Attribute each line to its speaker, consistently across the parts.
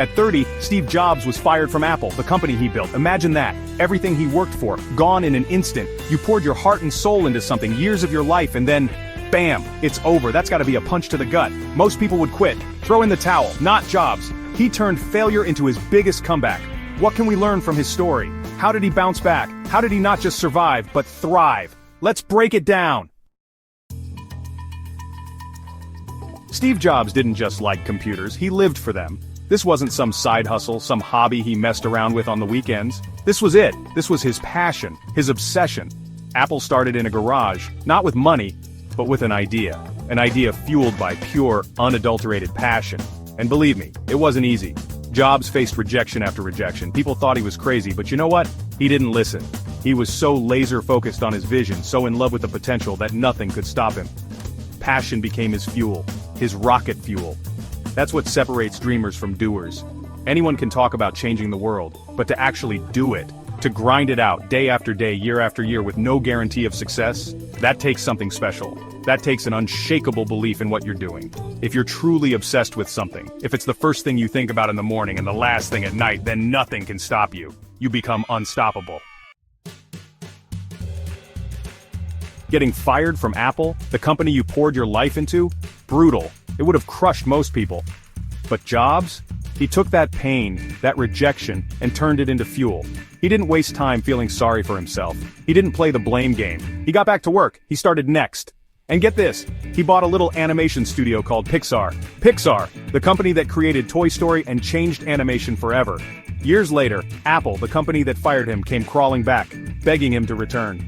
Speaker 1: At 30, Steve Jobs was fired from Apple, the company he built. Imagine that. Everything he worked for, gone in an instant. You poured your heart and soul into something, years of your life, and then, bam, it's over. That's gotta be a punch to the gut. Most people would quit, throw in the towel. Not Jobs. He turned failure into his biggest comeback. What can we learn from his story? How did he bounce back? How did he not just survive, but thrive? Let's break it down. Steve Jobs didn't just like computers, he lived for them. This wasn't some side hustle, some hobby he messed around with on the weekends. This was it. This was his passion, his obsession. Apple started in a garage, not with money, but with an idea fueled by pure, unadulterated passion. And believe me, it wasn't easy. Jobs faced rejection after rejection. People thought he was crazy, but you know what? He didn't listen. He was so laser-focused on his vision, so in love with the potential that nothing could stop him. Passion became his fuel, his rocket fuel. That's what separates dreamers from doers. Anyone can talk about changing the world, but to actually do it, to grind it out day after day, year after year with no guarantee of success, that takes something special. That takes an unshakable belief in what you're doing. If you're truly obsessed with something, if it's the first thing you think about in the morning and the last thing at night, then nothing can stop you. You become unstoppable. Getting fired from Apple, the company you poured your life into? Brutal. It would have crushed most people. But Jobs? He took that pain, that rejection, and turned it into fuel. He didn't waste time feeling sorry for himself. He didn't play the blame game. He got back to work. He started next. And get this, he bought a little animation studio called Pixar. Pixar, the company that created Toy Story and changed animation forever. Years later, Apple, the company that fired him, came crawling back, begging him to return.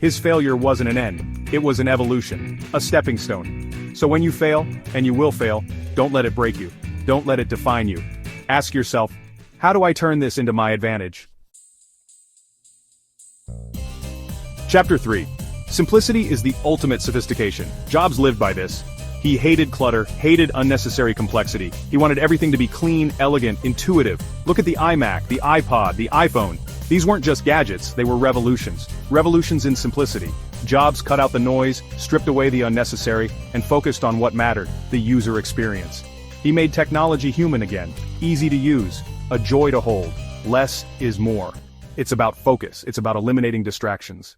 Speaker 1: His failure wasn't an end. It was an evolution, a stepping stone. So when you fail, and you will fail, don't let it break you. Don't let it define you. Ask yourself, how do I turn this into my advantage? Chapter 3. Simplicity is the ultimate sophistication. Jobs lived by this. He hated clutter, hated unnecessary complexity. He wanted everything to be clean, elegant, intuitive. Look at the iMac, the iPod, the iPhone. These weren't just gadgets, they were revolutions. Revolutions in simplicity. Jobs cut out the noise, stripped away the unnecessary, and focused on what mattered, the user experience. He made technology human again, easy to use, a joy to hold. Less is more. It's about focus, it's about eliminating distractions.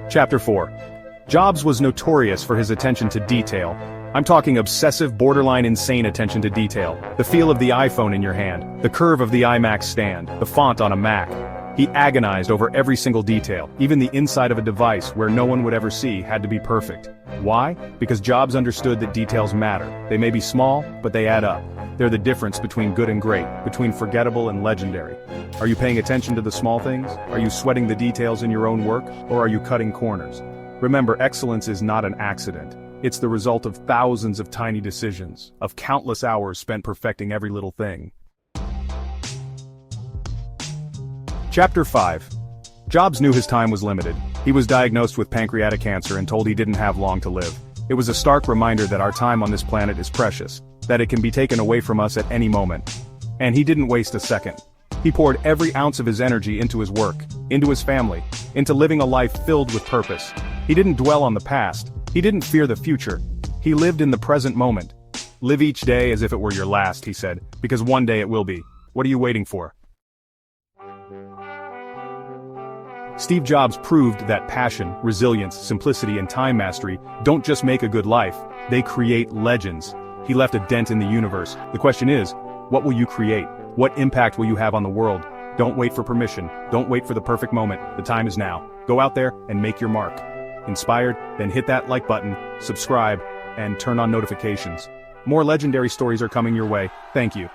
Speaker 1: Chapter 4. Jobs was notorious for his attention to detail. I'm talking obsessive, borderline insane attention to detail. The feel of the iPhone in your hand, the curve of the iMac stand, the font on a Mac. He agonized over every single detail. Even the inside of a device where no one would ever see had to be perfect. Why? Because Jobs understood that details matter. They may be small, but they add up. They're the difference between good and great, between forgettable and legendary. Are you paying attention to the small things? Are you sweating the details in your own work, or are you cutting corners? Remember, excellence is not an accident. It's the result of thousands of tiny decisions, of countless hours spent perfecting every little thing. Chapter 5. Jobs knew his time was limited. He was diagnosed with pancreatic cancer and told he didn't have long to live. It was a stark reminder that our time on this planet is precious, that it can be taken away from us at any moment. And he didn't waste a second. He poured every ounce of his energy into his work, into his family, into living a life filled with purpose. He didn't dwell on the past. He didn't fear the future. He lived in the present moment. Live each day as if it were your last, he said, because one day it will be. What are you waiting for? Steve Jobs proved that passion, resilience, simplicity, and time mastery don't just make a good life, they create legends. He left a dent in the universe. The question is, what will you create? What impact will you have on the world? Don't wait for permission. Don't wait for the perfect moment. The time is now. Go out there and make your mark. Inspired? Then hit that like button, subscribe, and turn on notifications. More legendary stories are coming your way. Thank you.